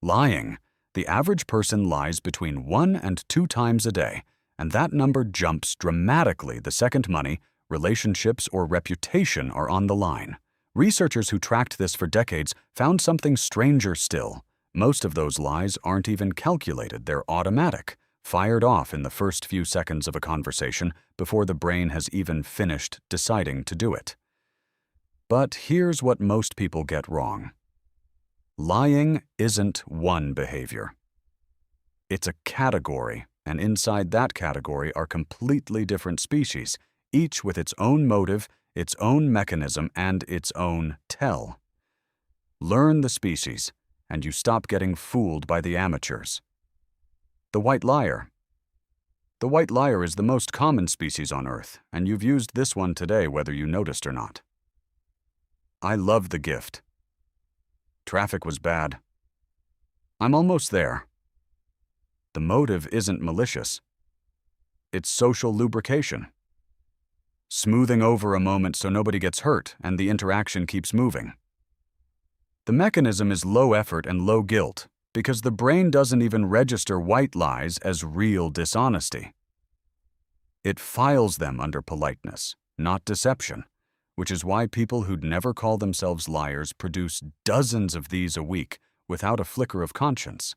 Lying. The average person lies between 1 and 2 times a day, and that number jumps dramatically the second money, relationships, or reputation are on the line. Researchers who tracked this for decades found something stranger still. Most of those lies aren't even calculated, they're automatic, fired off in the first few seconds of a conversation before the brain has even finished deciding to do it. But here's what most people get wrong. Lying isn't one behavior. It's a category, and inside that category are completely different species, each with its own motive, its own mechanism, and its own tell. Learn the species, and you stop getting fooled by the amateurs. The white liar. The white liar is the most common species on Earth, and you've used this one today whether you noticed or not. I love the gift. Traffic was bad. I'm almost there. The motive isn't malicious. It's social lubrication. Smoothing over a moment so nobody gets hurt and the interaction keeps moving. The mechanism is low effort and low guilt because the brain doesn't even register white lies as real dishonesty. It files them under politeness, not deception, which is why people who'd never call themselves liars produce dozens of these a week without a flicker of conscience.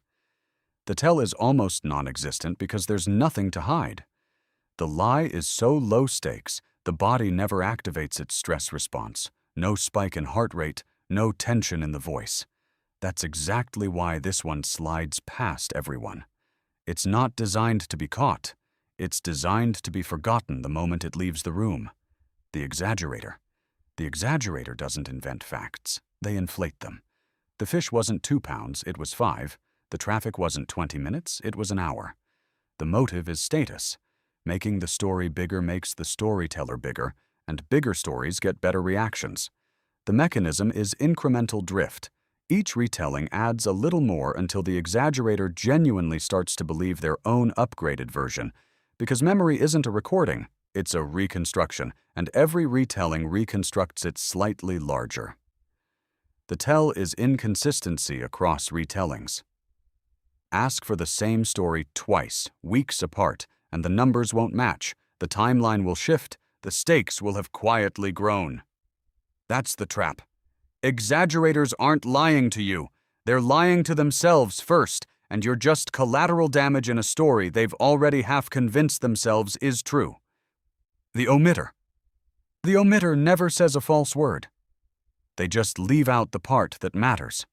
The tell is almost non-existent because there's nothing to hide. The lie is so low stakes, the body never activates its stress response. No spike in heart rate, no tension in the voice. That's exactly why this one slides past everyone. It's not designed to be caught. It's designed to be forgotten the moment it leaves the room. The exaggerator. The exaggerator doesn't invent facts. They inflate them. The fish wasn't 2 pounds, it was 5. The traffic wasn't 20 minutes, it was an hour. The motive is status. Making the story bigger makes the storyteller bigger, and bigger stories get better reactions. The mechanism is incremental drift. Each retelling adds a little more until the exaggerator genuinely starts to believe their own upgraded version, because memory isn't a recording, it's a reconstruction, and every retelling reconstructs it slightly larger. The tell is inconsistency across retellings. Ask for the same story twice, weeks apart, and the numbers won't match, the timeline will shift, the stakes will have quietly grown. That's the trap. Exaggerators aren't lying to you. They're lying to themselves first, and you're just collateral damage in a story they've already half convinced themselves is true. The omitter. The omitter never says a false word. They just leave out the part that matters.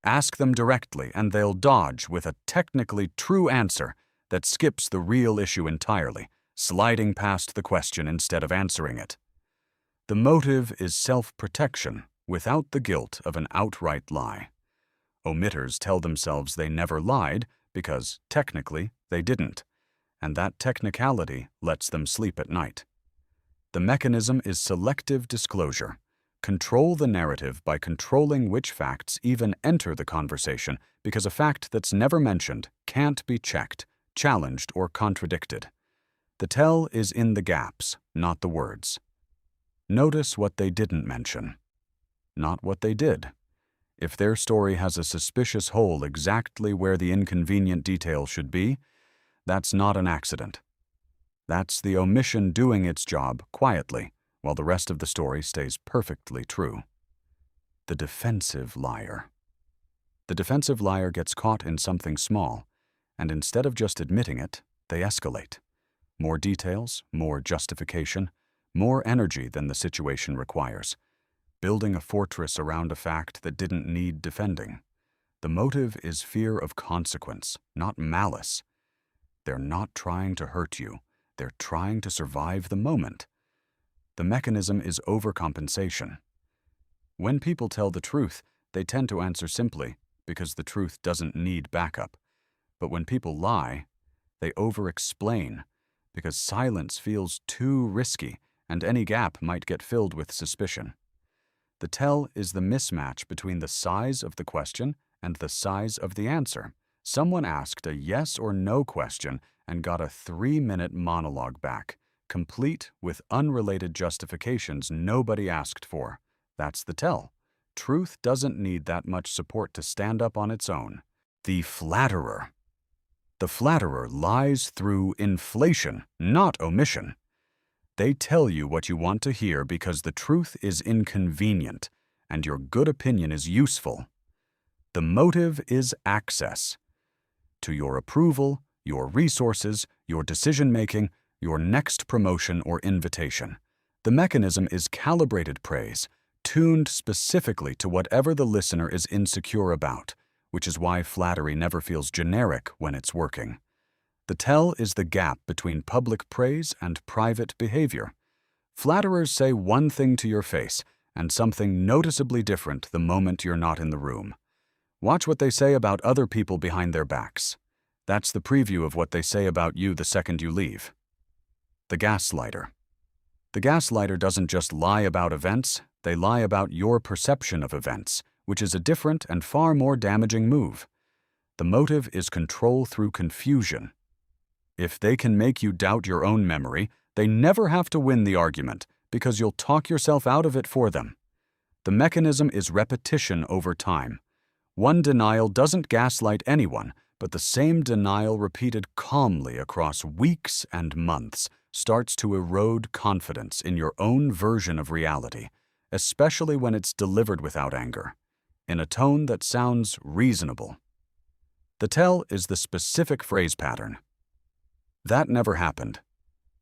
Ask them directly, and they'll dodge with a technically true answer that skips the real issue entirely, sliding past the question instead of answering it. The motive is self-protection without the guilt of an outright lie. Omitters tell themselves they never lied because, technically, they didn't, and that technicality lets them sleep at night. The mechanism is selective disclosure. Control the narrative by controlling which facts even enter the conversation, because a fact that's never mentioned can't be checked, challenged, or contradicted. The tell is in the gaps, not the words. Notice what they didn't mention, not what they did. If their story has a suspicious hole exactly where the inconvenient detail should be, that's not an accident. That's the omission doing its job quietly, while the rest of the story stays perfectly true. The defensive liar. The defensive liar gets caught in something small, and instead of just admitting it, they escalate. More details, more justification, more energy than the situation requires, building a fortress around a fact that didn't need defending. The motive is fear of consequence, not malice. They're not trying to hurt you. They're trying to survive the moment. The mechanism is overcompensation. When people tell the truth, they tend to answer simply because the truth doesn't need backup. But when people lie, they over-explain because silence feels too risky and any gap might get filled with suspicion. The tell is the mismatch between the size of the question and the size of the answer. Someone asked a yes or no question and got a 3-minute monologue back, complete with unrelated justifications nobody asked for. That's the tell. Truth doesn't need that much support to stand up on its own. The flatterer. The flatterer lies through inflation, not omission. They tell you what you want to hear because the truth is inconvenient and your good opinion is useful. The motive is access to your approval, your resources, your decision-making, your next promotion or invitation. The mechanism is calibrated praise, tuned specifically to whatever the listener is insecure about, which is why flattery never feels generic when it's working. The tell is the gap between public praise and private behavior. Flatterers say one thing to your face and something noticeably different the moment you're not in the room. Watch what they say about other people behind their backs. That's the preview of what they say about you the second you leave. The gaslighter. The gaslighter doesn't just lie about events, they lie about your perception of events, which is a different and far more damaging move. The motive is control through confusion. If they can make you doubt your own memory, they never have to win the argument because you'll talk yourself out of it for them. The mechanism is repetition over time. One denial doesn't gaslight anyone, but the same denial repeated calmly across weeks and months starts to erode confidence in your own version of reality, especially when it's delivered without anger, in a tone that sounds reasonable. The tell is the specific phrase pattern. That never happened.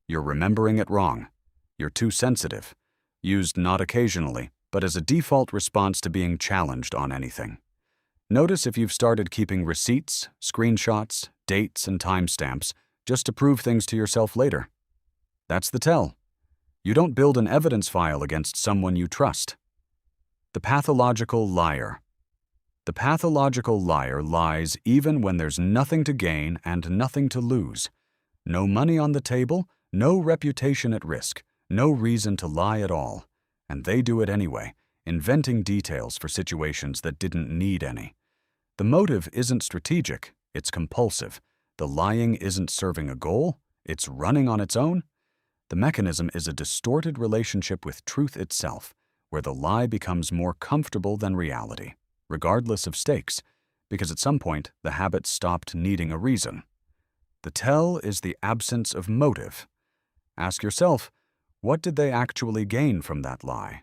You're remembering it wrong. You're too sensitive. Used not occasionally, but as a default response to being challenged on anything. Notice if you've started keeping receipts, screenshots, dates, and timestamps just to prove things to yourself later. That's the tell. You don't build an evidence file against someone you trust. The pathological liar. The pathological liar lies even when there's nothing to gain and nothing to lose. No money on the table, no reputation at risk, no reason to lie at all. And they do it anyway, inventing details for situations that didn't need any. The motive isn't strategic, it's compulsive. The lying isn't serving a goal, it's running on its own. The mechanism is a distorted relationship with truth itself, where the lie becomes more comfortable than reality, regardless of stakes, because at some point the habit stopped needing a reason. The tell is the absence of motive. Ask yourself, what did they actually gain from that lie?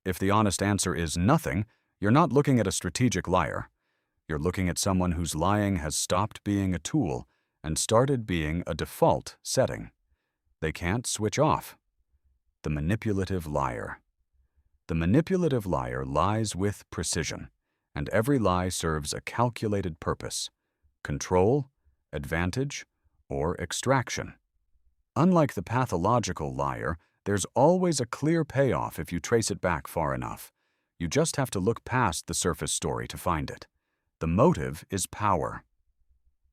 If the honest answer is nothing, you're not looking at a strategic liar. You're looking at someone whose lying has stopped being a tool and started being a default setting. They can't switch off. The manipulative liar. The manipulative liar lies with precision, and every lie serves a calculated purpose: control, advantage, or extraction. Unlike the pathological liar, there's always a clear payoff if you trace it back far enough. You just have to look past the surface story to find it. The motive is power.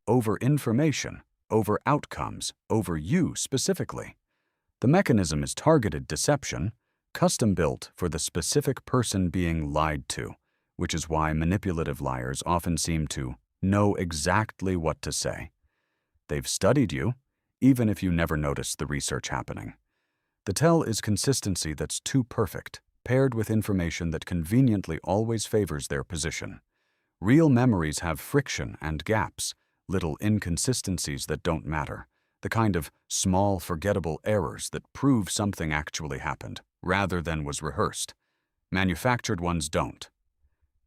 Over information, over outcomes, over you specifically. The mechanism is targeted deception, custom-built for the specific person being lied to, which is why manipulative liars often seem to know exactly what to say. They've studied you, even if you never notice the research happening. The tell is consistency that's too perfect, paired with information that conveniently always favors their position. Real memories have friction and gaps, little inconsistencies that don't matter, the kind of small, forgettable errors that prove something actually happened, rather than was rehearsed. Manufactured ones don't.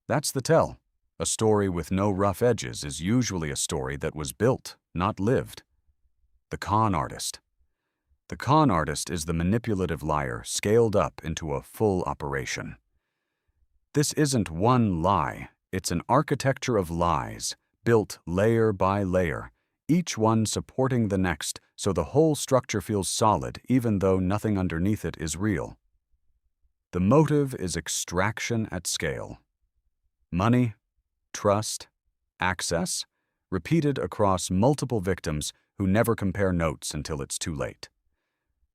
That's the tell. A story with no rough edges is usually a story that was built, not lived. The con artist. The con artist is the manipulative liar scaled up into a full operation. This isn't one lie, it's an architecture of lies, built layer by layer, each one supporting the next so the whole structure feels solid even though nothing underneath it is real. The motive is extraction at scale. Money, trust, access, repeated across multiple victims who never compare notes until it's too late.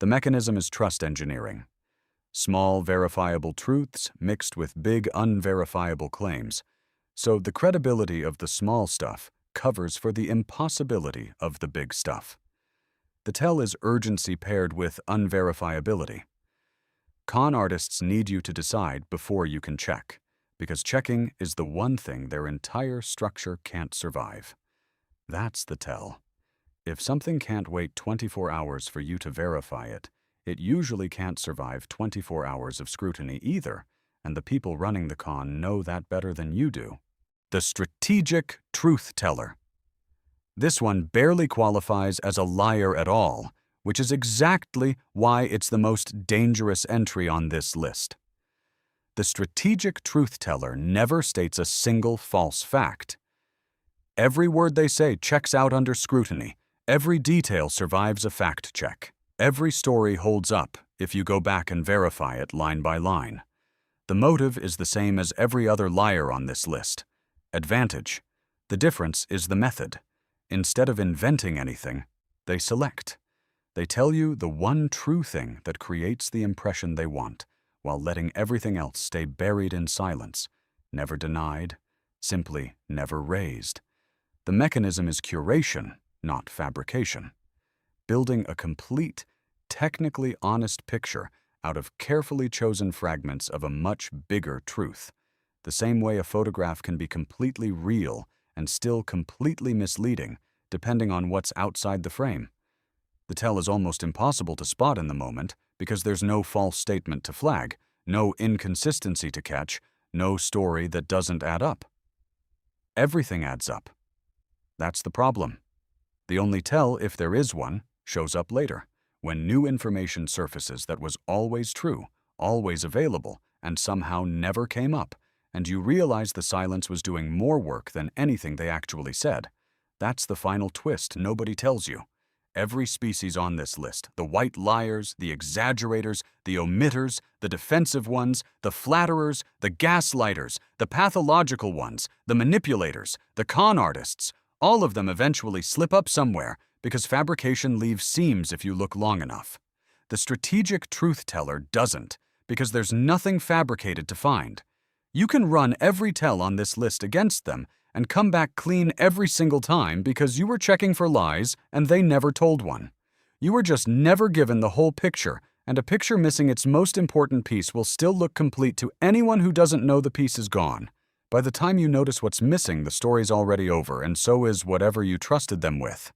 The mechanism is trust engineering. Small verifiable truths mixed with big unverifiable claims. So the credibility of the small stuff covers for the impossibility of the big stuff. The tell is urgency paired with unverifiability. Con artists need you to decide before you can check. because checking is the one thing their entire structure can't survive. That's the tell. If something can't wait 24 hours for you to verify it, it usually can't survive 24 hours of scrutiny either, and the people running the con know that better than you do. The strategic truth teller. This one barely qualifies as a liar at all, which is exactly why it's the most dangerous entry on this list. The strategic truth teller never states a single false fact. Every word they say checks out under scrutiny. Every detail survives a fact check. Every story holds up if you go back and verify it line by line. The motive is the same as every other liar on this list. Advantage. The difference is the method. Instead of inventing anything, they select. They tell you the one true thing that creates the impression they want, while letting everything else stay buried in silence, never denied, simply never raised. The mechanism is curation, not fabrication. Building a complete, technically honest picture out of carefully chosen fragments of a much bigger truth. The same way a photograph can be completely real and still completely misleading, depending on what's outside the frame. The tell is almost impossible to spot in the moment because there's no false statement to flag, no inconsistency to catch, no story that doesn't add up. Everything adds up. That's the problem. The only tell, if there is one, shows up later, when new information surfaces that was always true, always available, and somehow never came up, and you realize the silence was doing more work than anything they actually said. That's the final twist nobody tells you. Every species on this list, the white liars, the exaggerators, the omitters, the defensive ones, the flatterers, the gaslighters, the pathological ones, the manipulators, the con artists, all of them eventually slip up somewhere because fabrication leaves seams if you look long enough. The strategic truth teller doesn't, because there's nothing fabricated to find. You can run every tell on this list against them and come back clean every single time because you were checking for lies and they never told one. You were just never given the whole picture, and a picture missing its most important piece will still look complete to anyone who doesn't know the piece is gone. By the time you notice what's missing, the story's already over, and so is whatever you trusted them with.